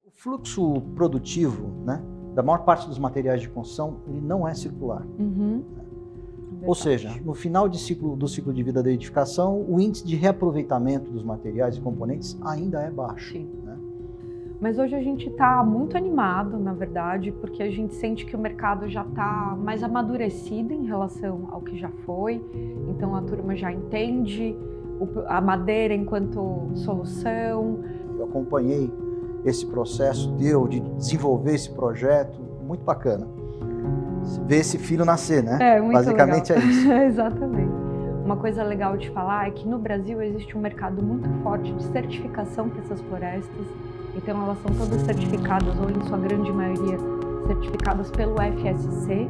O fluxo produtivo, né, da maior parte dos materiais de construção, ele não é circular. Ou seja, no final do ciclo de vida da edificação, o índice de reaproveitamento dos materiais e componentes ainda é baixo. Sim. Né? Mas hoje a gente está muito animado, na verdade, porque a gente sente que o mercado já está mais amadurecido em relação ao que já foi. Então a turma já entende a madeira enquanto solução. Eu acompanhei esse processo de desenvolver esse projeto, muito bacana. Ver esse filho nascer, né? É, muito Basicamente legal. É isso. Exatamente. Uma coisa legal de falar é que no Brasil existe um mercado muito forte de certificação para essas florestas. Então elas são todas certificadas, ou em sua grande maioria, certificadas pelo FSC.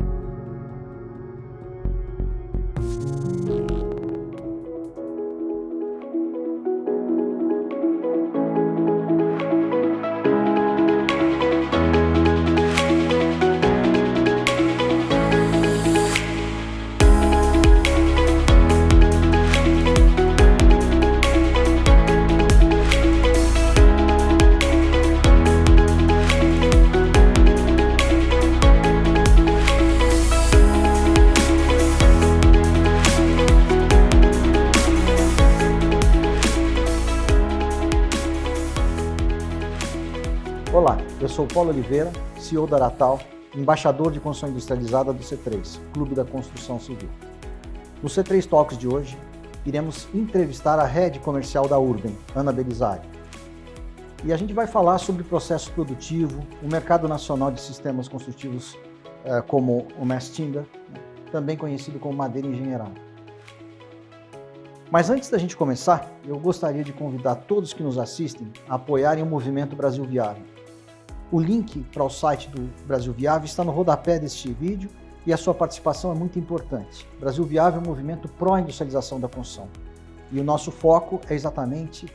Olá, eu sou Paulo Oliveira, CEO da Aratal, embaixador de construção industrializada do C3, Clube da Construção Civil. No C3 Talks de hoje, iremos entrevistar a head comercial da Urben, Ana Belizari. E a gente vai falar sobre processo produtivo, o mercado nacional de sistemas construtivos como o Mass Timber, também conhecido como madeira engenheirada. Mas antes da gente começar, eu gostaria de convidar todos que nos assistem a apoiarem o Movimento Brasil Viável. O link para o site do Brasil Viável está no rodapé deste vídeo e a sua participação é muito importante. Brasil Viável é um movimento pró-industrialização da construção. E o nosso foco é exatamente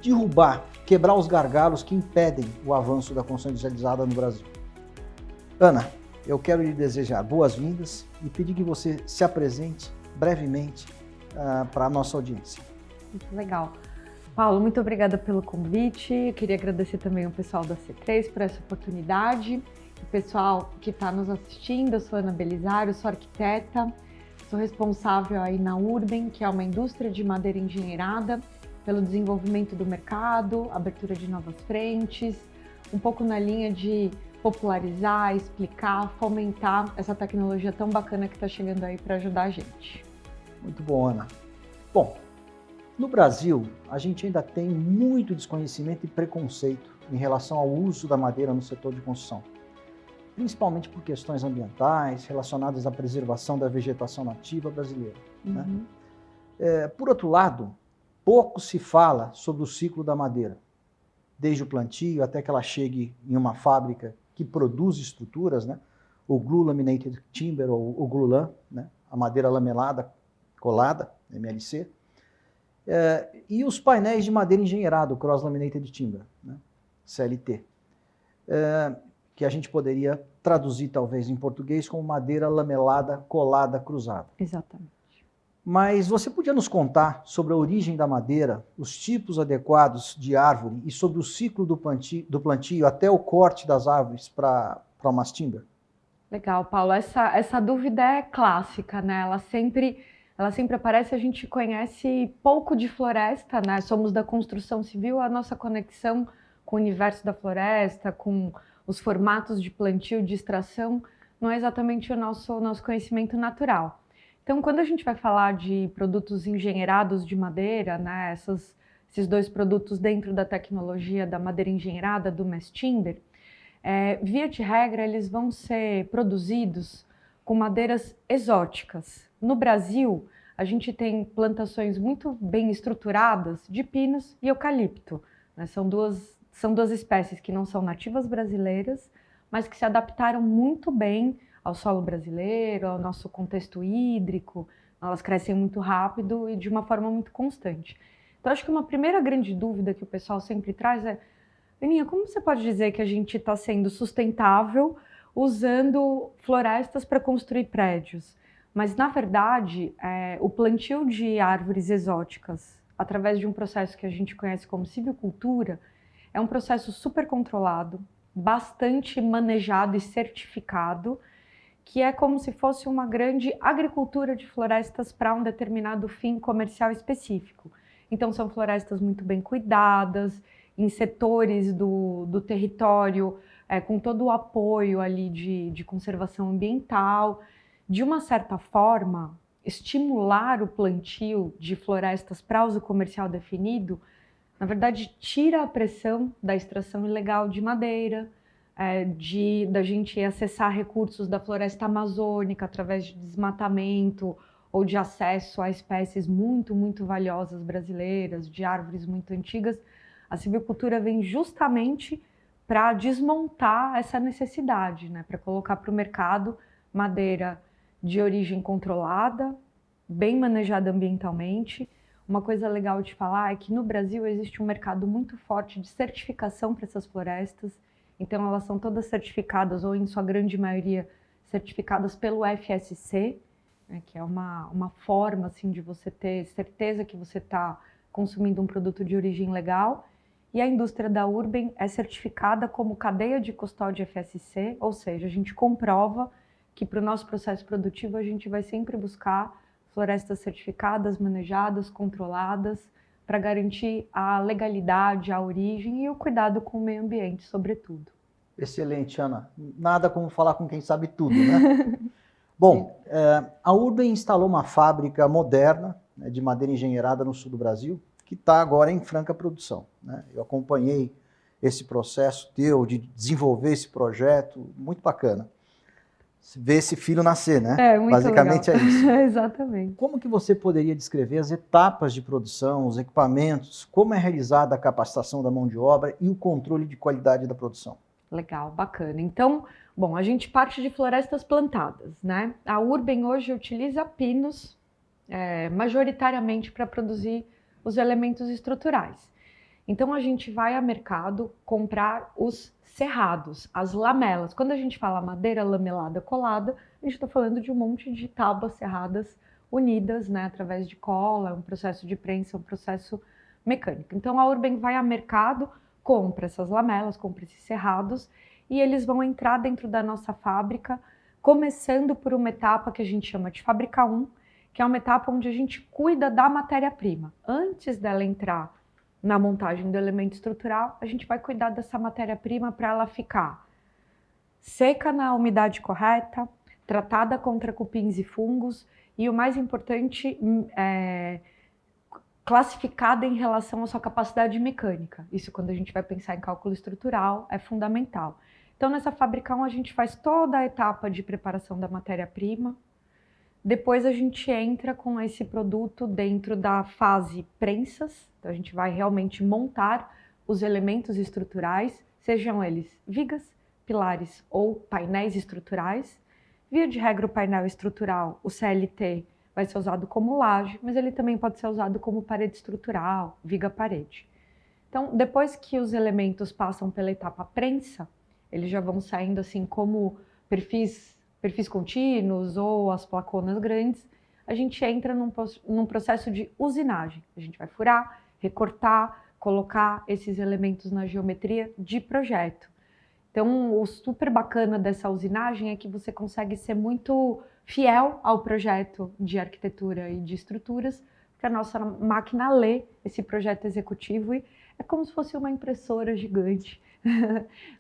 derrubar, quebrar os gargalos que impedem o avanço da construção industrializada no Brasil. Ana, eu quero lhe desejar boas-vindas e pedir que você se apresente brevemente para a nossa audiência. Muito legal. Paulo, muito obrigada pelo convite. Eu queria agradecer também ao pessoal da C3 por essa oportunidade. O pessoal que está nos assistindo, eu sou Ana Belizari, eu sou arquiteta, sou responsável aí na Urben, que é uma indústria de madeira engenheirada, pelo desenvolvimento do mercado, abertura de novas frentes, um pouco na linha de popularizar, explicar, fomentar essa tecnologia tão bacana que está chegando aí para ajudar a gente. Muito bom, Ana. Bom, no Brasil, a gente ainda tem muito desconhecimento e preconceito em relação ao uso da madeira no setor de construção, principalmente por questões ambientais relacionadas à preservação da vegetação nativa brasileira. Né? Por outro lado, pouco se fala sobre o ciclo da madeira, desde o plantio até que ela chegue em uma fábrica que produz estruturas, né? O Glue Laminated Timber, ou o Glulam, né? A madeira lamelada, colada, MLC, e os painéis de madeira engenheirada, o Cross Laminated Timber, né? CLT, que a gente poderia traduzir talvez em português como madeira lamelada, colada, cruzada. Exatamente. Mas você podia nos contar sobre a origem da madeira, os tipos adequados de árvore e sobre o ciclo do plantio até o corte das árvores para o Mass Timber? Legal, Paulo. Essa dúvida é clássica, né? Ela sempre aparece, a gente conhece pouco de floresta, né? Somos da construção civil, a nossa conexão com o universo da floresta, com os formatos de plantio, de extração, não é exatamente o nosso conhecimento natural. Então, quando a gente vai falar de produtos engenheirados de madeira, né? Esses dois produtos dentro da tecnologia da madeira engenheirada, do Mass Timber, via de regra, eles vão ser produzidos com madeiras exóticas. No Brasil, a gente tem plantações muito bem estruturadas de pinos e eucalipto, né? São duas espécies que não são nativas brasileiras, mas que se adaptaram muito bem ao solo brasileiro, ao nosso contexto hídrico. Elas crescem muito rápido e de uma forma muito constante. Então, acho que uma primeira grande dúvida que o pessoal sempre traz é: Aninha, como você pode dizer que a gente está sendo sustentável usando florestas para construir prédios? Mas, na verdade, o plantio de árvores exóticas, através de um processo que a gente conhece como silvicultura, É um processo super controlado, bastante manejado e certificado, que é como se fosse uma grande agricultura de florestas para um determinado fim comercial específico. Então são florestas muito bem cuidadas, em setores do território, com todo o apoio ali de conservação ambiental. De uma certa forma, estimular o plantio de florestas para uso comercial definido, na verdade, tira a pressão da extração ilegal de madeira, da gente acessar recursos da floresta amazônica através de desmatamento ou de acesso a espécies muito, muito valiosas brasileiras, de árvores muito antigas. A silvicultura vem justamente para desmontar essa necessidade, né? Para colocar para o mercado madeira de origem controlada, bem manejada ambientalmente. Uma coisa legal de falar é que no Brasil existe um mercado muito forte de certificação para essas florestas. Então elas são todas certificadas, ou em sua grande maioria, certificadas pelo FSC, né, que é uma forma assim, de você ter certeza que você está consumindo um produto de origem legal. E a indústria da Urben é certificada como cadeia de custódia FSC, ou seja, a gente comprova que para o nosso processo produtivo a gente vai sempre buscar florestas certificadas, manejadas, controladas, para garantir a legalidade, a origem e o cuidado com o meio ambiente, sobretudo. Excelente, Ana. Nada como falar com quem sabe tudo, né? Bom, a Urben instalou uma fábrica moderna, né, de madeira engenheirada no sul do Brasil, que está agora em franca produção, né? Eu acompanhei esse processo teu de desenvolver esse projeto, muito bacana. Ver esse filho nascer, né? Muito basicamente legal. É isso. Exatamente. Como que você poderia descrever as etapas de produção, os equipamentos, como é realizada a capacitação da mão de obra e o controle de qualidade da produção? Legal, bacana. Então, bom, a gente parte de florestas plantadas, né? A Urben hoje utiliza pinos majoritariamente para produzir os elementos estruturais. Então a gente vai ao mercado comprar os serrados, as lamelas. Quando a gente fala madeira lamelada colada, a gente está falando de um monte de tábuas serradas unidas, né, através de cola, um processo de prensa, um processo mecânico. Então a Urben vai ao mercado, compra essas lamelas, compra esses serrados e eles vão entrar dentro da nossa fábrica, começando por uma etapa que a gente chama de fábrica 1, que é uma etapa onde a gente cuida da matéria-prima. Antes dela entrar na montagem do elemento estrutural, a gente vai cuidar dessa matéria-prima para ela ficar seca na umidade correta, tratada contra cupins e fungos e, o mais importante, classificada em relação à sua capacidade mecânica. Isso, quando a gente vai pensar em cálculo estrutural, é fundamental. Então, nessa fábrica 1, a gente faz toda a etapa de preparação da matéria-prima. Depois a gente entra com esse produto dentro da fase prensas, então a gente vai realmente montar os elementos estruturais, sejam eles vigas, pilares ou painéis estruturais. Via de regra, o painel estrutural, o CLT, vai ser usado como laje, mas ele também pode ser usado como parede estrutural, viga-parede. Então, depois que os elementos passam pela etapa prensa, eles já vão saindo assim como perfis contínuos ou as placonas grandes, a gente entra num processo de usinagem. A gente vai furar, recortar, colocar esses elementos na geometria de projeto. Então, o super bacana dessa usinagem é que você consegue ser muito fiel ao projeto de arquitetura e de estruturas, porque a nossa máquina lê esse projeto executivo e é como se fosse uma impressora gigante,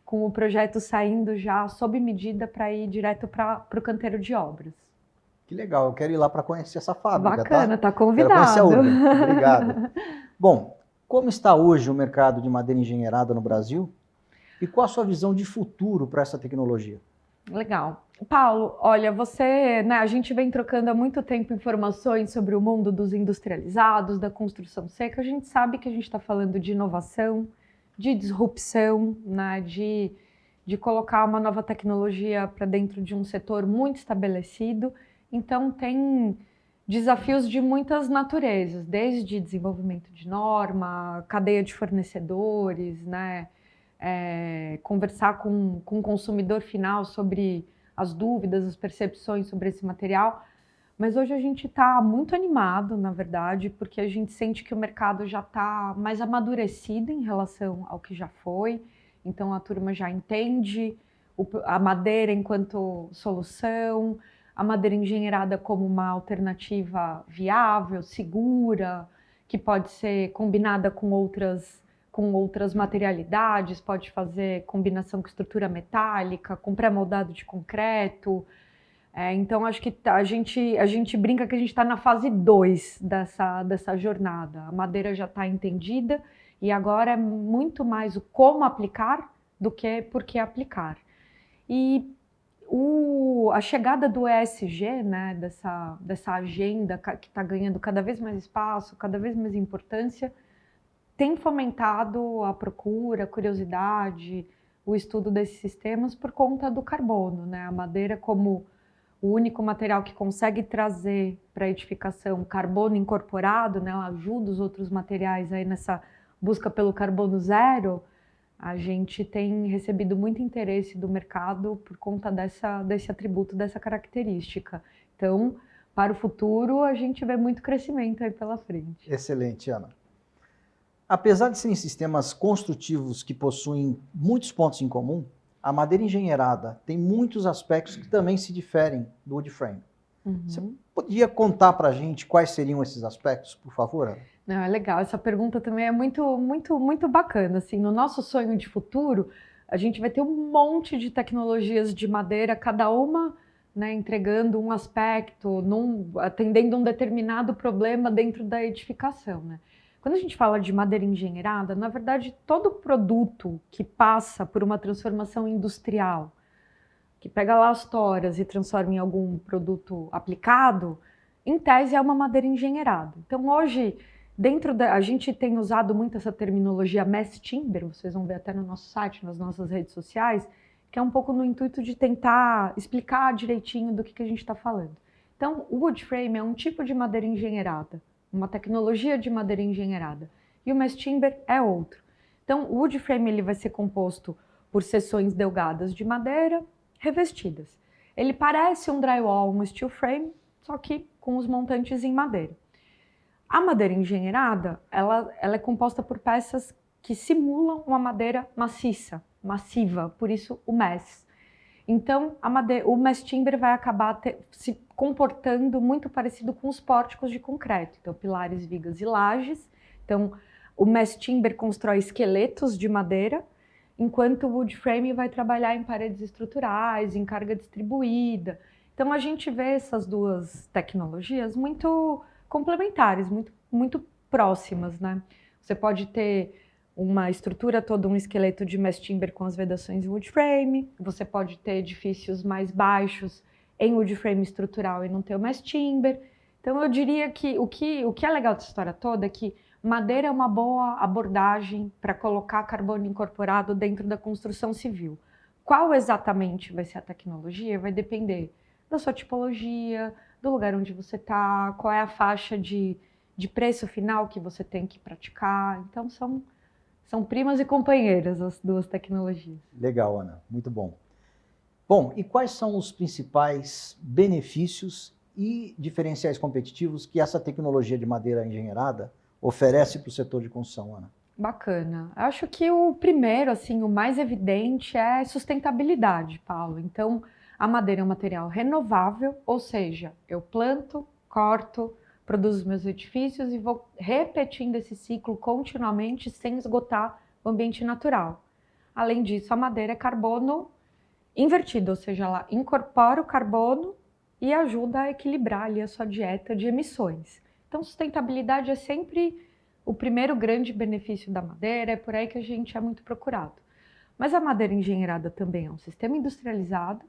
com o projeto saindo já sob medida para ir direto para o canteiro de obras. Que legal, eu quero ir lá para conhecer essa fábrica. Bacana, tá convidado. Quero conhecer a Urben. Obrigado. Bom, como está hoje o mercado de madeira engenheirada no Brasil? E qual a sua visão de futuro para essa tecnologia? Legal. Paulo, olha, a gente vem trocando há muito tempo informações sobre o mundo dos industrializados, da construção seca. A gente sabe que a gente está falando de inovação, de disrupção, né, de colocar uma nova tecnologia para dentro de um setor muito estabelecido. Então, tem desafios de muitas naturezas, desde desenvolvimento de norma, cadeia de fornecedores, né, conversar com o consumidor final sobre as dúvidas, as percepções sobre esse material. Mas hoje a gente está muito animado, na verdade, porque a gente sente que o mercado já está mais amadurecido em relação ao que já foi. Então a turma já entende a madeira enquanto solução, a madeira engenheirada como uma alternativa viável, segura, que pode ser combinada com outras materialidades, pode fazer combinação com estrutura metálica, com pré-moldado de concreto. Então, acho que a gente brinca que a gente está na fase 2 dessa jornada. A madeira já está entendida e agora é muito mais o como aplicar do que por que aplicar. E a chegada do ESG, né, dessa agenda que está ganhando cada vez mais espaço, cada vez mais importância, tem fomentado a procura, a curiosidade, o estudo desses sistemas por conta do carbono, né? A madeira como o único material que consegue trazer para a edificação carbono incorporado, né, ela ajuda os outros materiais aí nessa busca pelo carbono zero. A gente tem recebido muito interesse do mercado por conta desse atributo, dessa característica. Então, para o futuro, a gente vê muito crescimento aí pela frente. Excelente, Ana. Apesar de serem sistemas construtivos que possuem muitos pontos em comum, a madeira engenheirada tem muitos aspectos que também se diferem do wood frame. Você podia contar para a gente quais seriam esses aspectos, por favor, Ana? Não, é legal. Essa pergunta também é muito bacana. Assim, no nosso sonho de futuro, a gente vai ter um monte de tecnologias de madeira, cada uma, né, entregando um aspecto, atendendo um determinado problema dentro da edificação, né? Quando a gente fala de madeira engenheirada, na verdade, todo produto que passa por uma transformação industrial, que pega lá as toras e transforma em algum produto aplicado, em tese é uma madeira engenheirada. Então, hoje, a gente tem usado muito essa terminologia mass timber, vocês vão ver até no nosso site, nas nossas redes sociais, que é um pouco no intuito de tentar explicar direitinho do que a gente está falando. Então, o wood frame é um tipo de madeira engenheirada, uma tecnologia de madeira engenheirada, e o mass timber é outro. Então, o wood frame ele vai ser composto por seções delgadas de madeira revestidas. Ele parece um drywall, um steel frame, só que com os montantes em madeira. A madeira engenheirada, ela é composta por peças que simulam uma madeira massiva, por isso o mass. Então, o mass timber vai acabar se comportando muito parecido com os pórticos de concreto. Então, pilares, vigas e lajes. Então, o mass timber constrói esqueletos de madeira, enquanto o wood frame vai trabalhar em paredes estruturais, em carga distribuída. Então, a gente vê essas duas tecnologias muito complementares, muito próximas, né? Você pode ter uma estrutura toda, um esqueleto de mass timber com as vedações em wood frame, você pode ter edifícios mais baixos em wood frame estrutural e não ter o mass timber. Então eu diria que o que é legal dessa história toda é que madeira é uma boa abordagem para colocar carbono incorporado dentro da construção civil. Qual exatamente vai ser a tecnologia? Vai depender da sua tipologia, do lugar onde você está, qual é a faixa de preço final que você tem que praticar. Então são primas e companheiras as duas tecnologias. Legal, Ana. Muito bom. Bom, e quais são os principais benefícios e diferenciais competitivos que essa tecnologia de madeira engenheirada oferece para o setor de construção, Ana? Bacana. Acho que o primeiro, assim, o mais evidente é sustentabilidade, Paulo. Então, a madeira é um material renovável, ou seja, eu planto, corto, produzo os meus edifícios e vou repetindo esse ciclo continuamente sem esgotar o ambiente natural. Além disso, a madeira é carbono invertido, ou seja, ela incorpora o carbono e ajuda a equilibrar ali a sua dieta de emissões. Então, sustentabilidade é sempre o primeiro grande benefício da madeira, é por aí que a gente é muito procurado. Mas a madeira engenheirada também é um sistema industrializado,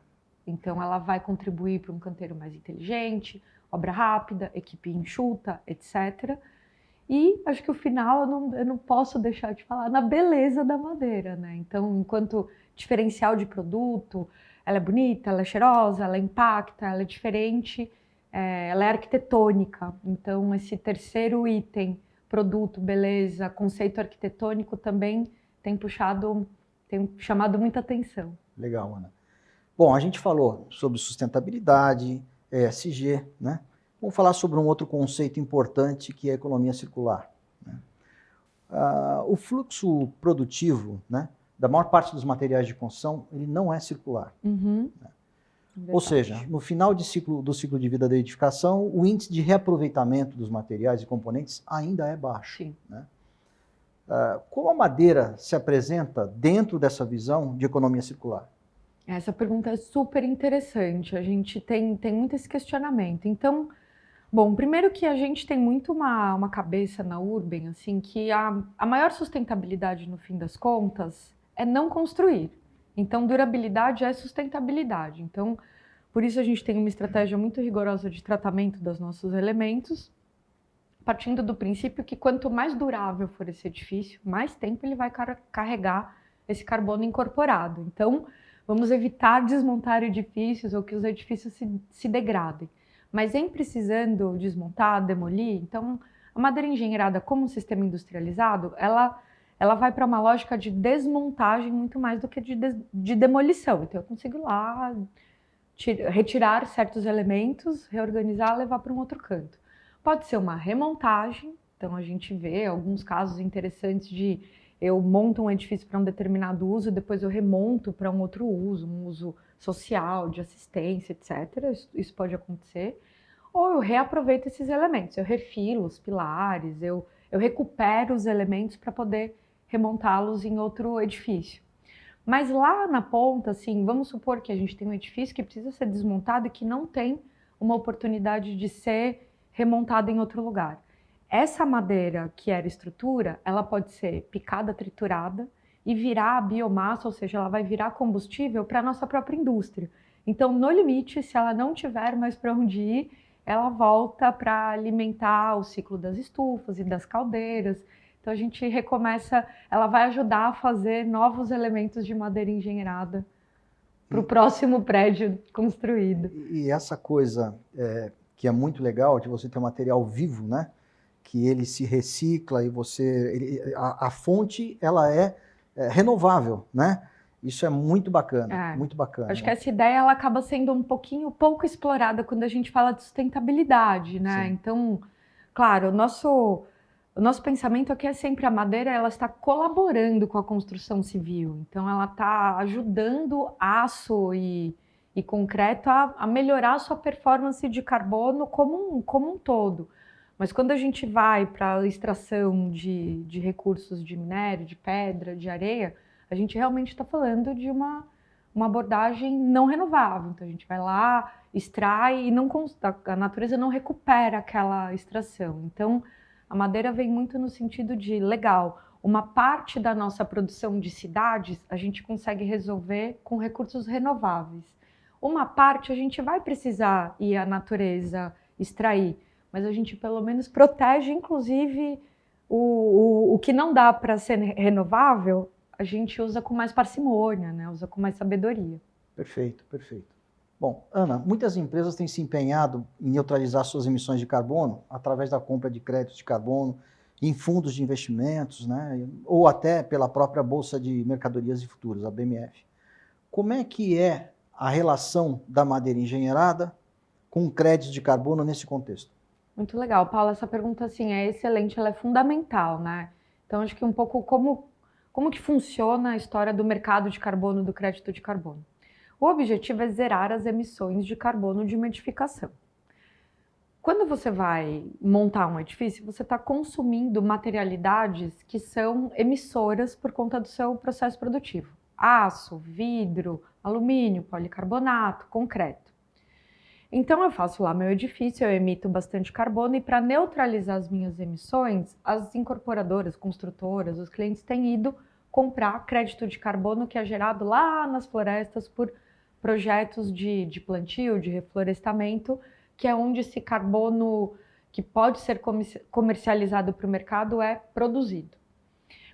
então ela vai contribuir para um canteiro mais inteligente, obra rápida, equipe enxuta, etc. E acho que o final eu não posso deixar de falar na beleza da madeira, né? Então, enquanto diferencial de produto, ela é bonita, ela é cheirosa, ela impacta, ela é diferente, ela é arquitetônica. Então, esse terceiro item, produto, beleza, conceito arquitetônico também tem chamado muita atenção. Legal, Ana. Bom, a gente falou sobre sustentabilidade, ESG, né? Vamos falar sobre um outro conceito importante que é a economia circular, né? O fluxo produtivo, né, da maior parte dos materiais de construção, ele não é circular. Uhum. Né? Ou seja, no final do ciclo de vida da edificação, o índice de reaproveitamento dos materiais e componentes ainda é baixo. Sim. Né? Como a madeira se apresenta dentro dessa visão de economia circular? Essa pergunta é super interessante, a gente tem muito esse questionamento. Então, bom, primeiro que a gente tem muito uma cabeça na Urben, assim, que a maior sustentabilidade, no fim das contas, é não construir. Então, durabilidade é sustentabilidade. Então, por isso a gente tem uma estratégia muito rigorosa de tratamento dos nossos elementos, partindo do princípio que quanto mais durável for esse edifício, mais tempo ele vai carregar esse carbono incorporado. Então, vamos evitar desmontar edifícios ou que os edifícios se degradem. Mas em precisando desmontar, demolir, então a madeira engenheirada como um sistema industrializado, ela vai para uma lógica de desmontagem muito mais do que de demolição. Então eu consigo ir lá retirar certos elementos, reorganizar, levar para um outro canto. Pode ser uma remontagem, então a gente vê alguns casos interessantes de eu monto um edifício para um determinado uso, depois eu remonto para um outro uso, um uso social, de assistência, etc. Isso pode acontecer. Ou eu reaproveito esses elementos, eu refilo os pilares, eu recupero os elementos para poder remontá-los em outro edifício. Mas lá na ponta, assim, vamos supor que a gente tem um edifício que precisa ser desmontado e que não tem uma oportunidade de ser remontado em outro lugar. Essa madeira que era estrutura, ela pode ser picada, triturada e virar biomassa, ou seja, ela vai virar combustível para a nossa própria indústria. Então, no limite, se ela não tiver mais para onde ir, ela volta para alimentar o ciclo das estufas e das caldeiras. Então, a gente recomeça, ela vai ajudar a fazer novos elementos de madeira engenheirada para o próximo prédio construído. E essa coisa que é muito legal, de você ter um material vivo, né? Que ele se recicla e a fonte ela é renovável, né? Isso é muito bacana, muito bacana. Acho que essa ideia ela acaba sendo pouco explorada quando a gente fala de sustentabilidade, né? Sim. Então, claro, o nosso pensamento aqui é sempre a madeira, ela está colaborando com a construção civil. Então, ela está ajudando aço e concreto a melhorar a sua performance de carbono como um todo. Mas quando a gente vai para a extração de recursos de minério, de pedra, de areia, a gente realmente está falando de uma abordagem não renovável. Então a gente vai lá, extrai e a natureza não recupera aquela extração. Então a madeira vem muito no sentido de, legal, uma parte da nossa produção de cidades a gente consegue resolver com recursos renováveis. Uma parte a gente vai precisar ir à natureza extrair, mas a gente pelo menos protege, inclusive, o que não dá para ser renovável, a gente usa com mais parcimônia, né? Usa com mais sabedoria. Perfeito, perfeito. Bom, Ana, muitas empresas têm se empenhado em neutralizar suas emissões de carbono através da compra de créditos de carbono em fundos de investimentos, né? Ou até pela própria Bolsa de Mercadorias e Futuros, a BMF. Como é que é a relação da madeira engenheirada com créditos de carbono nesse contexto? Muito legal, Paula. Essa pergunta assim, é excelente, ela é fundamental, né? Então, acho que um pouco como que funciona a história do mercado de carbono, do crédito de carbono. O objetivo é zerar as emissões de carbono de uma edificação. Quando você vai montar um edifício, você está consumindo materialidades que são emissoras por conta do seu processo produtivo. Aço, vidro, alumínio, policarbonato, concreto. Então eu faço lá meu edifício, eu emito bastante carbono e para neutralizar as minhas emissões, as incorporadoras, construtoras, os clientes têm ido comprar crédito de carbono que é gerado lá nas florestas por projetos de plantio, de reflorestamento, que é onde esse carbono que pode ser comercializado para o mercado é produzido.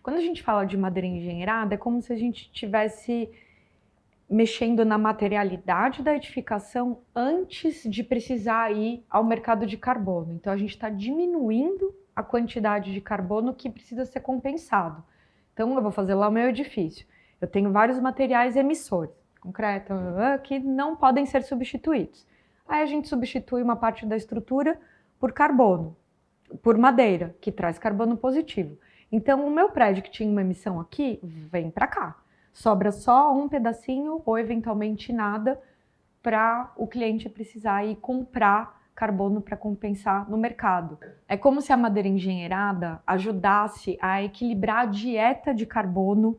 Quando a gente fala de madeira engenheirada, é como se a gente estivesse mexendo na materialidade da edificação antes de precisar ir ao mercado de carbono. Então a gente está diminuindo a quantidade de carbono que precisa ser compensado. Então eu vou fazer lá o meu edifício. Eu tenho vários materiais emissores, concreto, que não podem ser substituídos. Aí a gente substitui uma parte da estrutura por carbono, por madeira, que traz carbono positivo. Então, o meu prédio que tinha uma emissão aqui, vem para cá. Sobra só um pedacinho ou eventualmente nada para o cliente precisar ir comprar carbono para compensar no mercado. É como se a madeira engenheirada ajudasse a equilibrar a dieta de carbono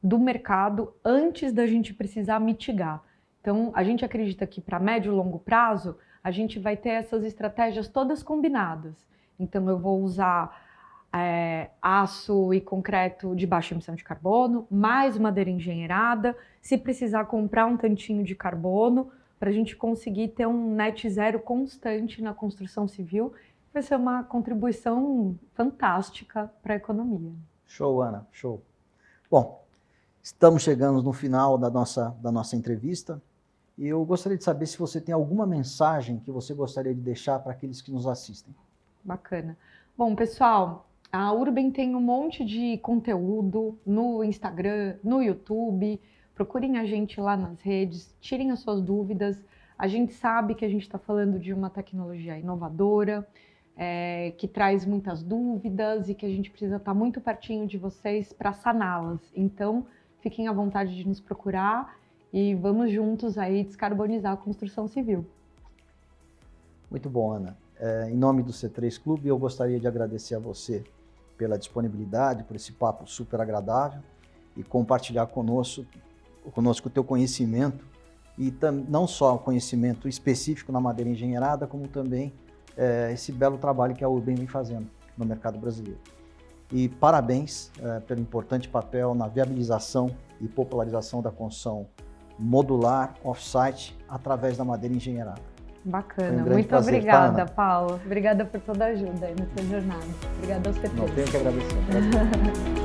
do mercado antes da gente precisar mitigar. Então, a gente acredita que para médio e longo prazo, a gente vai ter essas estratégias todas combinadas. Então, eu vou usar aço e concreto de baixa emissão de carbono, mais madeira engenheirada, se precisar comprar um tantinho de carbono, para a gente conseguir ter um net zero constante na construção civil, vai ser uma contribuição fantástica para a economia. Show, Ana, show. Bom, estamos chegando no final da nossa entrevista e eu gostaria de saber se você tem alguma mensagem que você gostaria de deixar para aqueles que nos assistem. Bacana. Bom, pessoal, a Urben tem um monte de conteúdo no Instagram, no YouTube. Procurem a gente lá nas redes, tirem as suas dúvidas. A gente sabe que a gente está falando de uma tecnologia inovadora, que traz muitas dúvidas e que a gente precisa estar muito pertinho de vocês para saná-las. Então, fiquem à vontade de nos procurar e vamos juntos aí descarbonizar a construção civil. Muito bom, Ana. Em nome do C3 Clube, eu gostaria de agradecer a você pela disponibilidade, por esse papo super agradável e compartilhar conosco o teu conhecimento e não só o conhecimento específico na madeira engenheirada, como também esse belo trabalho que a Urben vem fazendo no mercado brasileiro. E parabéns pelo importante papel na viabilização e popularização da construção modular, off-site, através da madeira engenheirada. Bacana, muito obrigada, Paulo. Obrigada por toda a ajuda aí nessa jornada. Obrigada ao C3. Não tenho que agradecer.